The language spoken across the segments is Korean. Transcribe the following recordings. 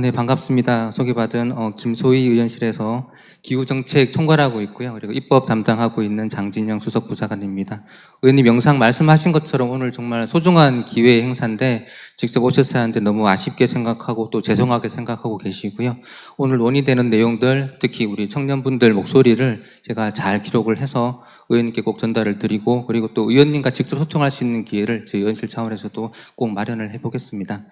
네, 반갑습니다. 소개받은 김소희 의원실에서 기후정책 총괄하고 있고요. 그리고 입법 담당하고 있는 장진영 수석부사관입니다. 의원님 영상 말씀하신 것처럼 오늘 정말 소중한 기회 행사인데 직접 오셨어야 하는데 너무 아쉽게 생각하고 또 죄송하게 생각하고 계시고요. 오늘 논의되는 내용들, 특히 우리 청년분들 목소리를 제가 잘 기록을 해서 의원님께 꼭 전달을 드리고, 그리고 또 의원님과 직접 소통할 수 있는 기회를 저희 의원실 차원에서도 꼭 마련을 해보겠습니다.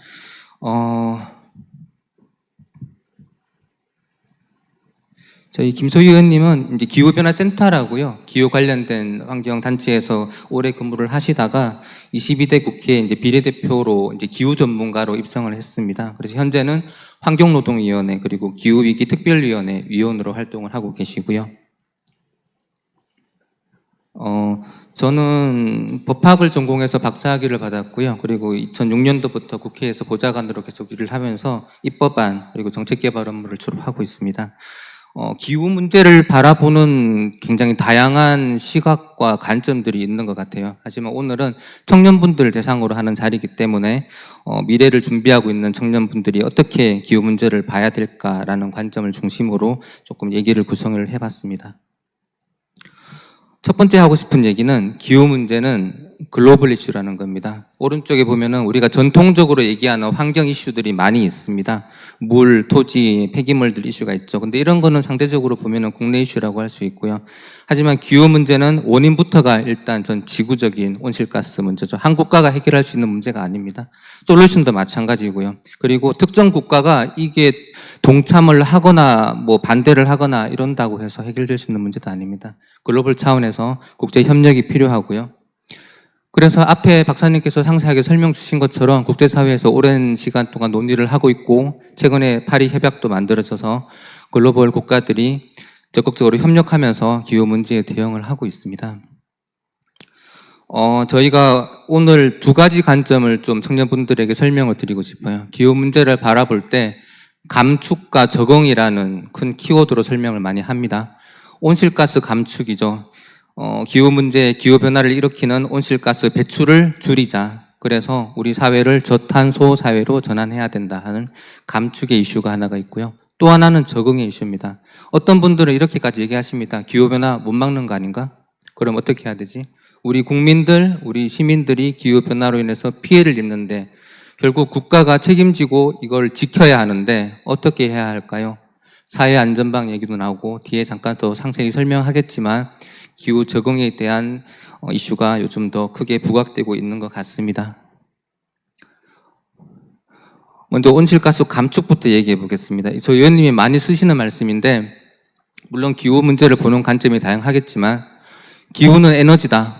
저희 김소희 의원님은 이제 기후변화센터라고요. 기후 관련된 환경단체에서 오래 근무를 하시다가 22대 국회에 이제 비례대표로 이제 기후 전문가로 입성을 했습니다. 그래서 현재는 환경노동위원회 그리고 기후위기 특별위원회 위원으로 활동을 하고 계시고요. 저는 법학을 전공해서 박사학위를 받았고요. 그리고 2006년도부터 국회에서 보좌관으로 계속 일을 하면서 입법안 그리고 정책개발 업무를 주로 하고 있습니다. 기후 문제를 바라보는 굉장히 다양한 시각과 관점들이 있는 것 같아요. 하지만 오늘은 청년분들 대상으로 하는 자리이기 때문에 미래를 준비하고 있는 청년분들이 어떻게 기후 문제를 봐야 될까라는 관점을 중심으로 조금 얘기를 구성을 해봤습니다. 첫 번째 하고 싶은 얘기는 기후 문제는 글로벌 이슈라는 겁니다. 오른쪽에 보면은 우리가 전통적으로 얘기하는 환경 이슈들이 많이 있습니다. 물, 토지, 폐기물들 이슈가 있죠. 근데 이런 거는 상대적으로 보면은 국내 이슈라고 할 수 있고요. 하지만 기후 문제는 원인부터가 일단 전 지구적인 온실가스 문제죠. 한 국가가 해결할 수 있는 문제가 아닙니다. 솔루션도 마찬가지고요. 그리고 특정 국가가 이게 동참을 하거나 뭐 반대를 하거나 이런다고 해서 해결될 수 있는 문제도 아닙니다. 글로벌 차원에서 국제 협력이 필요하고요. 그래서 앞에 박사님께서 상세하게 설명 주신 것처럼 국제사회에서 오랜 시간 동안 논의를 하고 있고, 최근에 파리 협약도 만들어져서 글로벌 국가들이 적극적으로 협력하면서 기후 문제에 대응을 하고 있습니다. 저희가 오늘 두 가지 관점을 좀 청년분들에게 설명을 드리고 싶어요. 기후 문제를 바라볼 때 감축과 적응이라는 큰 키워드로 설명을 많이 합니다. 온실가스 감축이죠. 기후 문제, 기후 변화를 일으키는 온실가스 배출을 줄이자. 그래서 우리 사회를 저탄소 사회로 전환해야 된다 하는 감축의 이슈가 하나가 있고요. 또 하나는 적응의 이슈입니다. 어떤 분들은 이렇게까지 얘기하십니다. 기후 변화 못 막는 거 아닌가? 그럼 어떻게 해야 되지? 우리 국민들, 우리 시민들이 기후 변화로 인해서 피해를 입는데 결국 국가가 책임지고 이걸 지켜야 하는데 어떻게 해야 할까요? 사회 안전방 얘기도 나오고 뒤에 잠깐 더 상세히 설명하겠지만 기후 적응에 대한 이슈가 요즘 더 크게 부각되고 있는 것 같습니다. 먼저 온실가스 감축부터 얘기해 보겠습니다. 저 의원님이 많이 쓰시는 말씀인데, 물론 기후 문제를 보는 관점이 다양하겠지만 기후는 에너지다,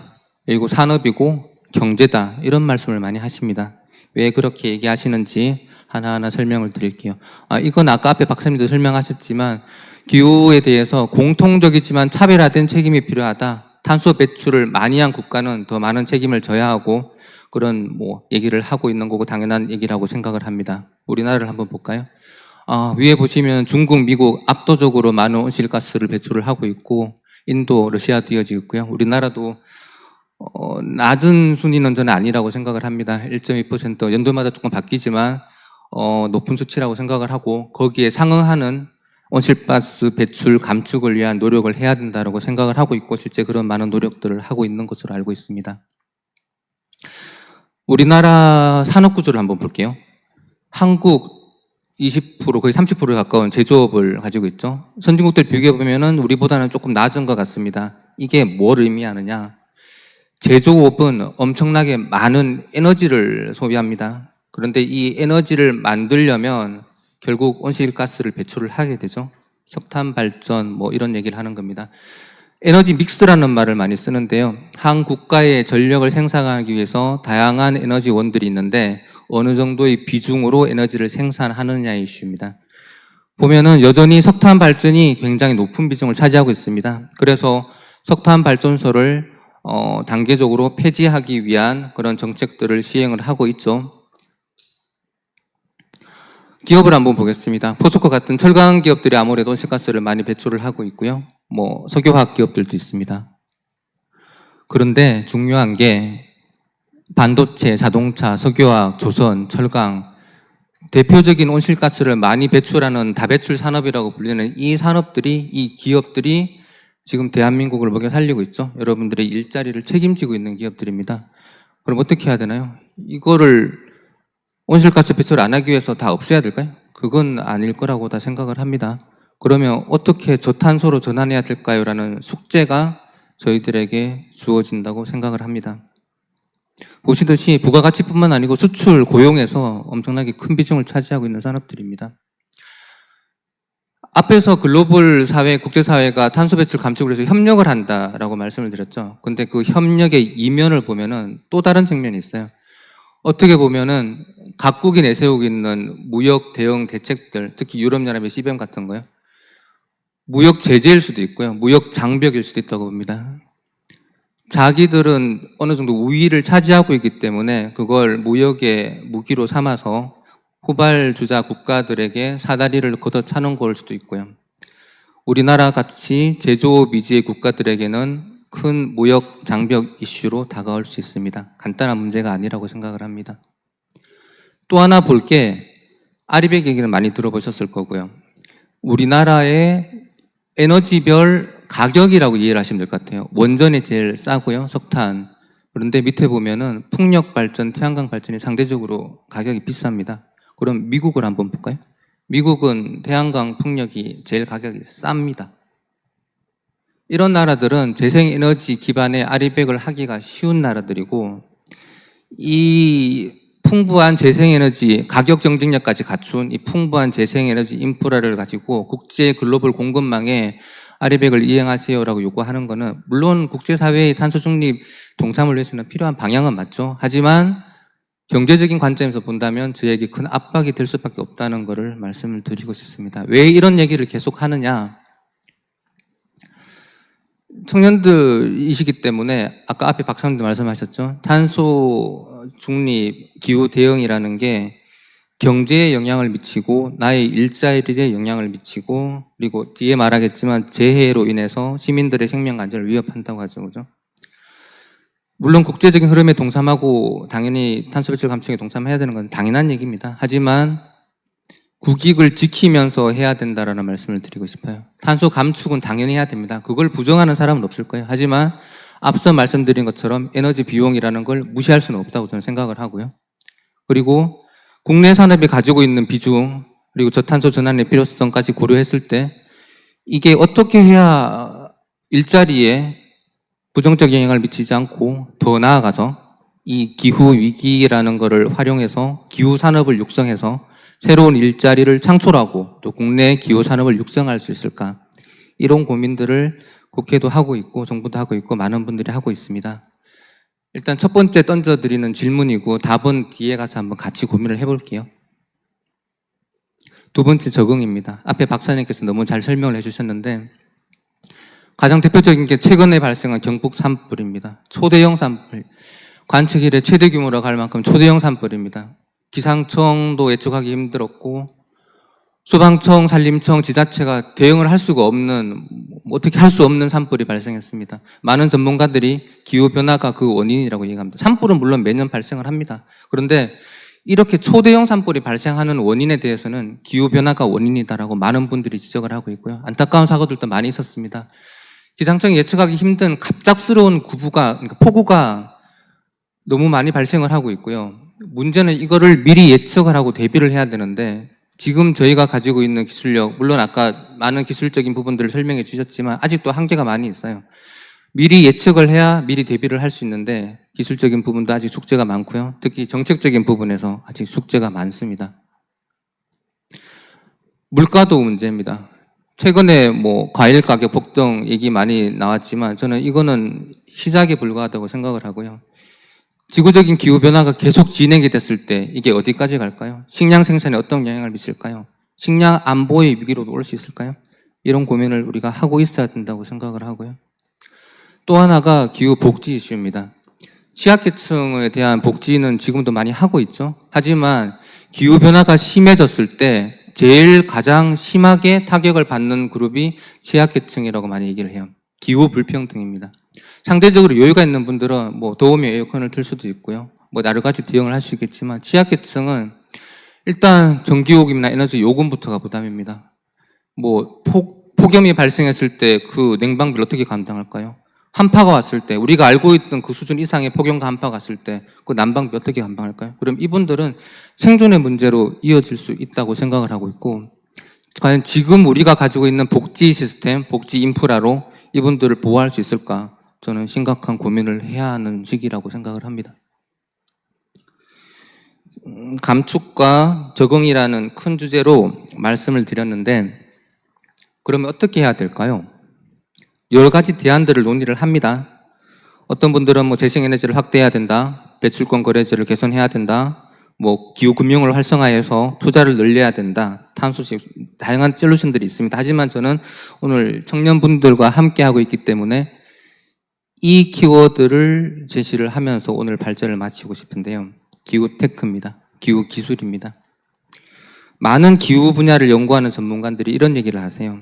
그리고 산업이고 경제다, 이런 말씀을 많이 하십니다. 왜 그렇게 얘기하시는지 하나하나 설명을 드릴게요. 이건 아까 앞에 박사님도 설명하셨지만 기후에 대해서 공통적이지만 차별화된 책임이 필요하다. 탄소 배출을 많이 한 국가는 더 많은 책임을 져야 하고, 그런 얘기를 하고 있는 거고 당연한 얘기라고 생각을 합니다. 우리나라를 한번 볼까요? 위에 보시면 중국, 미국 압도적으로 많은 온실가스를 배출을 하고 있고, 인도, 러시아도 이어지고 있고요. 우리나라도 낮은 순위는 저는 아니라고 생각을 합니다. 1.2% 연도마다 조금 바뀌지만 높은 수치라고 생각을 하고, 거기에 상응하는 온실가스 배출 감축을 위한 노력을 해야 된다고 생각을 하고 있고, 실제 그런 많은 노력들을 하고 있는 것으로 알고 있습니다. 우리나라 산업 구조를 한번 볼게요. 한국 20% 거의 30%에 가까운 제조업을 가지고 있죠. 선진국들 비교해 보면은 우리보다는 조금 낮은 것 같습니다. 이게 뭘 의미하느냐? 제조업은 엄청나게 많은 에너지를 소비합니다. 그런데 이 에너지를 만들려면 결국 온실가스를 배출을 하게 되죠. 석탄 발전 이런 얘기를 하는 겁니다. 에너지 믹스라는 말을 많이 쓰는데요. 한 국가의 전력을 생산하기 위해서 다양한 에너지원들이 있는데 어느 정도의 비중으로 에너지를 생산하느냐의 이슈입니다. 보면은 여전히 석탄 발전이 굉장히 높은 비중을 차지하고 있습니다. 그래서 석탄 발전소를 단계적으로 폐지하기 위한 그런 정책들을 시행을 하고 있죠. 기업을 한번 보겠습니다. 포스코 같은 철강 기업들이 아무래도 온실가스를 많이 배출을 하고 있고요. 석유화학 기업들도 있습니다. 그런데 중요한 게 반도체, 자동차, 석유화학, 조선, 철강 대표적인 온실가스를 많이 배출하는 다배출 산업이라고 불리는 이 산업들이, 이 기업들이 지금 대한민국을 먹여 살리고 있죠. 여러분들의 일자리를 책임지고 있는 기업들입니다. 그럼 어떻게 해야 되나요? 이거를 온실가스 배출 안 하기 위해서 다 없애야 될까요? 그건 아닐 거라고 다 생각을 합니다. 그러면 어떻게 저탄소로 전환해야 될까요? 라는 숙제가 저희들에게 주어진다고 생각을 합니다. 보시듯이 부가가치뿐만 아니고 수출, 고용에서 엄청나게 큰 비중을 차지하고 있는 산업들입니다. 앞에서 글로벌 사회, 국제사회가 탄소 배출 감축을 위해서 협력을 한다라고 말씀을 드렸죠. 근데 그 협력의 이면을 보면은 또 다른 측면이 있어요. 어떻게 보면은 각국이 내세우고 있는 무역 대응 대책들, 특히 유럽연합의 CBAM 같은 거요. 무역 제재일 수도 있고요. 무역 장벽일 수도 있다고 봅니다. 자기들은 어느 정도 우위를 차지하고 있기 때문에 그걸 무역의 무기로 삼아서 후발주자 국가들에게 사다리를 걷어차는 걸 수도 있고요. 우리나라 같이 제조업 위주의 국가들에게는 큰 무역 장벽 이슈로 다가올 수 있습니다. 간단한 문제가 아니라고 생각을 합니다. 또 하나 볼 게 아리백 얘기는 많이 들어보셨을 거고요. 우리나라의 에너지별 가격이라고 이해를 하시면 될 것 같아요. 원전이 제일 싸고요, 석탄. 그런데 밑에 보면은 풍력 발전, 태양광 발전이 상대적으로 가격이 비쌉니다. 그럼 미국을 한번 볼까요? 미국은 태양광, 풍력이 제일 가격이 쌉니다. 이런 나라들은 재생에너지 기반의 아리백을 하기가 쉬운 나라들이고, 이 풍부한 재생에너지 가격 경쟁력까지 갖춘 이 풍부한 재생에너지 인프라를 가지고 국제 글로벌 공급망에 아리백을 이행하세요라고 요구하는 거는 물론 국제사회의 탄소 중립 동참을 위해서는 필요한 방향은 맞죠. 하지만 경제적인 관점에서 본다면 저에게 큰 압박이 될 수밖에 없다는 것을 말씀을 드리고 싶습니다. 왜 이런 얘기를 계속 하느냐? 청년들이시기 때문에 아까 앞에 박사님도 말씀하셨죠. 탄소 중립, 기후 대응이라는 게 경제에 영향을 미치고 나의 일자리에 영향을 미치고 그리고 뒤에 말하겠지만 재해로 인해서 시민들의 생명 안전을 위협한다고 하죠. 그죠? 물론 국제적인 흐름에 동참하고 당연히 탄소 배출 감축에 동참해야 되는 건 당연한 얘기입니다. 하지만 국익을 지키면서 해야 된다라는 말씀을 드리고 싶어요. 탄소 감축은 당연히 해야 됩니다. 그걸 부정하는 사람은 없을 거예요. 하지만 앞서 말씀드린 것처럼 에너지 비용이라는 걸 무시할 수는 없다고 저는 생각을 하고요. 그리고 국내 산업이 가지고 있는 비중 그리고 저탄소 전환의 필요성까지 고려했을 때 이게 어떻게 해야 일자리에 부정적 영향을 미치지 않고 더 나아가서 이 기후 위기라는 것을 활용해서 기후 산업을 육성해서 새로운 일자리를 창출하고 또 국내 기후 산업을 육성할 수 있을까? 이런 고민들을 국회도 하고 있고 정부도 하고 있고 많은 분들이 하고 있습니다. 일단 첫 번째 던져드리는 질문이고 답은 뒤에 가서 한번 같이 고민을 해볼게요. 두 번째 적응입니다. 앞에 박사님께서 너무 잘 설명을 해주셨는데 가장 대표적인 게 최근에 발생한 경북 산불입니다. 초대형 산불. 관측 이래 최대 규모라고 할 만큼 초대형 산불입니다. 기상청도 예측하기 힘들었고 소방청, 산림청, 지자체가 대응을 할 수가 없는 어떻게 할 수 없는 산불이 발생했습니다. 많은 전문가들이 기후변화가 그 원인이라고 얘기합니다. 산불은 물론 매년 발생을 합니다. 그런데 이렇게 초대형 산불이 발생하는 원인에 대해서는 기후변화가 원인이다라고 많은 분들이 지적을 하고 있고요. 안타까운 사고들도 많이 있었습니다. 기상청이 예측하기 힘든 갑작스러운 그러니까 폭우가 너무 많이 발생을 하고 있고요. 문제는 이거를 미리 예측을 하고 대비를 해야 되는데 지금 저희가 가지고 있는 기술력, 물론 아까 많은 기술적인 부분들을 설명해 주셨지만 아직도 한계가 많이 있어요. 미리 예측을 해야 미리 대비를 할 수 있는데 기술적인 부분도 아직 숙제가 많고요. 특히 정책적인 부분에서 아직 숙제가 많습니다. 물가도 문제입니다. 최근에 과일 가격 폭등 얘기 많이 나왔지만 저는 이거는 시작에 불과하다고 생각을 하고요. 지구적인 기후변화가 계속 진행이 됐을 때 이게 어디까지 갈까요? 식량 생산에 어떤 영향을 미칠까요? 식량 안보의 위기로도 올 수 있을까요? 이런 고민을 우리가 하고 있어야 된다고 생각을 하고요. 또 하나가 기후 복지 이슈입니다. 취약계층에 대한 복지는 지금도 많이 하고 있죠. 하지만 기후변화가 심해졌을 때 제일 가장 심하게 타격을 받는 그룹이 취약계층이라고 많이 얘기를 해요. 기후 불평등입니다. 상대적으로 여유가 있는 분들은 더우면 에어컨을 틀 수도 있고요. 여러 가지 대응을 할 수 있겠지만 취약계층은 일단 전기요금이나 에너지 요금부터가 부담입니다. 뭐 폭염이 발생했을 때 그 냉방비를 어떻게 감당할까요? 한파가 왔을 때 우리가 알고 있던 그 수준 이상의 폭염과 한파가 왔을 때 그 난방비 어떻게 감당할까요? 그럼 이분들은 생존의 문제로 이어질 수 있다고 생각을 하고 있고, 과연 지금 우리가 가지고 있는 복지 시스템, 복지 인프라로 이분들을 보호할 수 있을까? 저는 심각한 고민을 해야 하는 시기라고 생각을 합니다. 감축과 적응이라는 큰 주제로 말씀을 드렸는데, 그러면 어떻게 해야 될까요? 여러 가지 대안들을 논의를 합니다. 어떤 분들은 뭐 재생에너지를 확대해야 된다, 배출권 거래제를 개선해야 된다, 뭐 기후금융을 활성화해서 투자를 늘려야 된다, 탄소식, 다양한 솔루션들이 있습니다. 하지만 저는 오늘 청년분들과 함께하고 있기 때문에 이 키워드를 제시를 하면서 오늘 발제를 마치고 싶은데요. 기후테크입니다. 기후기술입니다. 많은 기후 분야를 연구하는 전문가들이 이런 얘기를 하세요.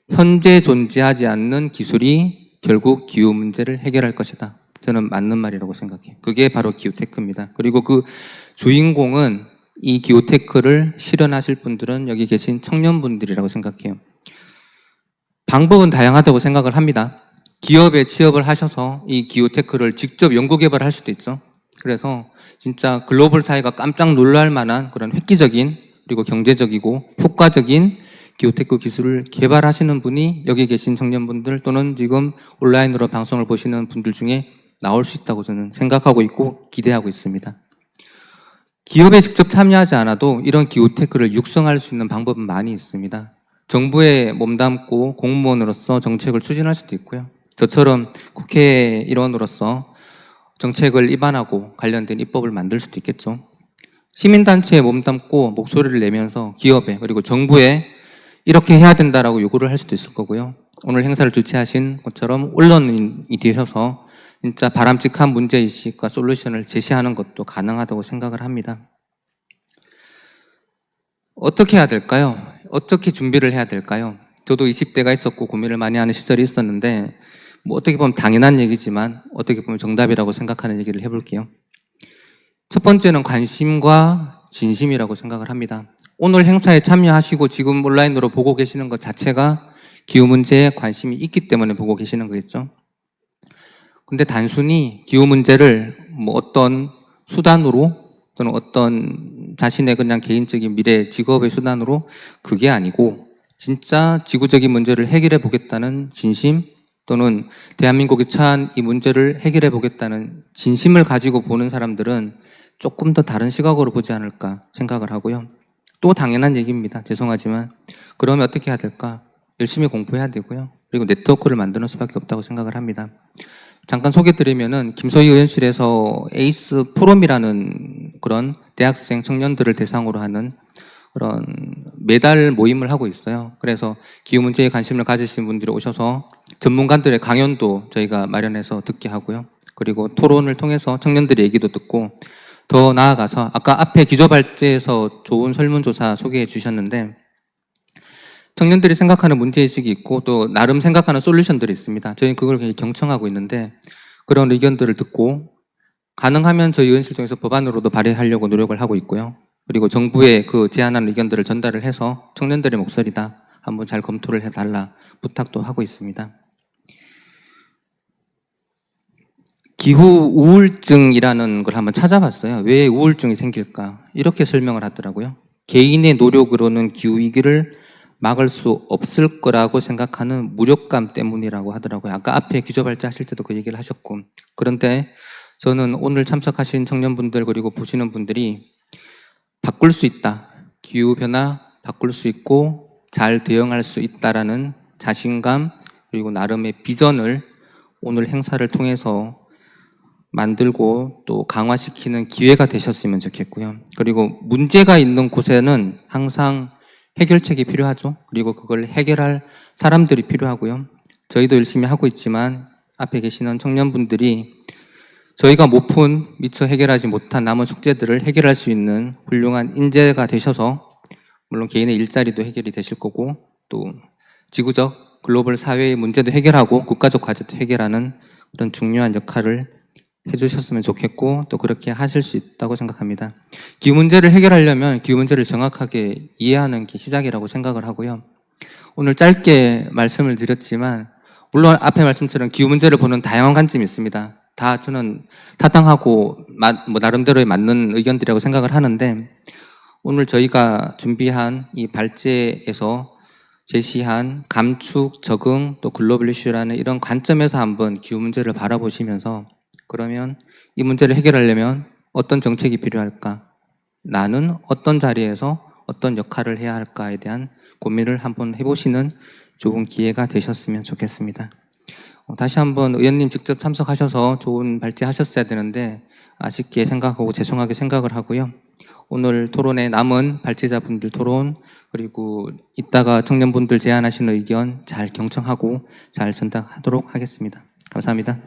현재 존재하지 않는 기술이 결국 기후 문제를 해결할 것이다. 저는 맞는 말이라고 생각해요. 그게 바로 기후테크입니다. 그리고 그 주인공은 이 기후테크를 실현하실 분들은 여기 계신 청년분들이라고 생각해요. 방법은 다양하다고 생각을 합니다. 기업에 취업을 하셔서 이 기후테크를 직접 연구 개발할 수도 있죠. 그래서 진짜 글로벌 사회가 깜짝 놀랄 만한 그런 획기적인 그리고 경제적이고 효과적인 기후테크 기술을 개발하시는 분이 여기 계신 청년분들 또는 지금 온라인으로 방송을 보시는 분들 중에 나올 수 있다고 저는 생각하고 있고 기대하고 있습니다. 기업에 직접 참여하지 않아도 이런 기후테크를 육성할 수 있는 방법은 많이 있습니다. 정부에 몸담고 공무원으로서 정책을 추진할 수도 있고요. 저처럼 국회 일원으로서 정책을 입안하고 관련된 입법을 만들 수도 있겠죠. 시민단체에 몸담고 목소리를 내면서 기업에 그리고 정부에 이렇게 해야 된다라고 요구를 할 수도 있을 거고요. 오늘 행사를 주최하신 것처럼 언론인이 되셔서 진짜 바람직한 문제의식과 솔루션을 제시하는 것도 가능하다고 생각을 합니다. 어떻게 해야 될까요? 어떻게 준비를 해야 될까요? 저도 20대가 있었고 고민을 많이 하는 시절이 있었는데 뭐 어떻게 보면 당연한 얘기지만 어떻게 보면 정답이라고 생각하는 얘기를 해볼게요. 첫 번째는 관심과 진심이라고 생각을 합니다. 오늘 행사에 참여하시고 지금 온라인으로 보고 계시는 것 자체가 기후 문제에 관심이 있기 때문에 보고 계시는 거겠죠. 근데 단순히 기후 문제를 뭐 어떤 수단으로 또는 어떤 자신의 그냥 개인적인 미래 직업의 수단으로 그게 아니고 진짜 지구적인 문제를 해결해 보겠다는 진심 또는 대한민국이 처한 이 문제를 해결해 보겠다는 진심을 가지고 보는 사람들은 조금 더 다른 시각으로 보지 않을까 생각을 하고요. 또 당연한 얘기입니다. 죄송하지만 그러면 어떻게 해야 될까? 열심히 공부해야 되고요. 그리고 네트워크를 만드는 수밖에 없다고 생각을 합니다. 잠깐 소개드리면은 김소희 의원실에서 에이스 포럼이라는 그런 대학생 청년들을 대상으로 하는 그런 매달 모임을 하고 있어요. 그래서 기후 문제에 관심을 가지신 분들이 오셔서 전문가들의 강연도 저희가 마련해서 듣게 하고요. 그리고 토론을 통해서 청년들의 얘기도 듣고 더 나아가서 아까 앞에 기조발제에서 좋은 설문조사 소개해 주셨는데 청년들이 생각하는 문제의식이 있고 또 나름 생각하는 솔루션들이 있습니다. 저희는 그걸 굉장히 경청하고 있는데 그런 의견들을 듣고 가능하면 저희 의원실 통해서 법안으로도 발의하려고 노력을 하고 있고요. 그리고 정부에 그 제안한 의견들을 전달을 해서 청년들의 목소리다 한번 잘 검토를 해달라 부탁도 하고 있습니다. 기후 우울증이라는 걸 한번 찾아봤어요. 왜 우울증이 생길까? 이렇게 설명을 하더라고요. 개인의 노력으로는 기후위기를 막을 수 없을 거라고 생각하는 무력감 때문이라고 하더라고요. 아까 앞에 기조발제 하실 때도 그 얘기를 하셨고. 그런데 저는 오늘 참석하신 청년분들 그리고 보시는 분들이 바꿀 수 있다. 기후변화 바꿀 수 있고 잘 대응할 수 있다라는 자신감 그리고 나름의 비전을 오늘 행사를 통해서 만들고 또 강화시키는 기회가 되셨으면 좋겠고요. 그리고 문제가 있는 곳에는 항상 해결책이 필요하죠. 그리고 그걸 해결할 사람들이 필요하고요. 저희도 열심히 하고 있지만 앞에 계시는 청년분들이 저희가 못 푼 미처 해결하지 못한 남은 숙제들을 해결할 수 있는 훌륭한 인재가 되셔서 물론 개인의 일자리도 해결이 되실 거고 또 지구적 글로벌 사회의 문제도 해결하고 국가적 과제도 해결하는 그런 중요한 역할을 해주셨으면 좋겠고 또 그렇게 하실 수 있다고 생각합니다. 기후 문제를 해결하려면 기후 문제를 정확하게 이해하는 게 시작이라고 생각을 하고요. 오늘 짧게 말씀을 드렸지만 물론 앞에 말씀처럼 기후 문제를 보는 다양한 관점이 있습니다. 다 저는 타당하고 나름대로의 맞는 의견들이라고 생각을 하는데 오늘 저희가 준비한 이 발제에서 제시한 감축, 적응, 또 글로벌 이슈라는 이런 관점에서 한번 기후 문제를 바라보시면서 그러면 이 문제를 해결하려면 어떤 정책이 필요할까? 나는 어떤 자리에서 어떤 역할을 해야 할까에 대한 고민을 한번 해보시는 좋은 기회가 되셨으면 좋겠습니다. 다시 한번 의원님 직접 참석하셔서 좋은 발제하셨어야 되는데 아쉽게 생각하고 죄송하게 생각을 하고요. 오늘 토론에 남은 발제자분들 토론 그리고 이따가 청년분들 제안하시는 의견 잘 경청하고 잘 전달하도록 하겠습니다. 감사합니다.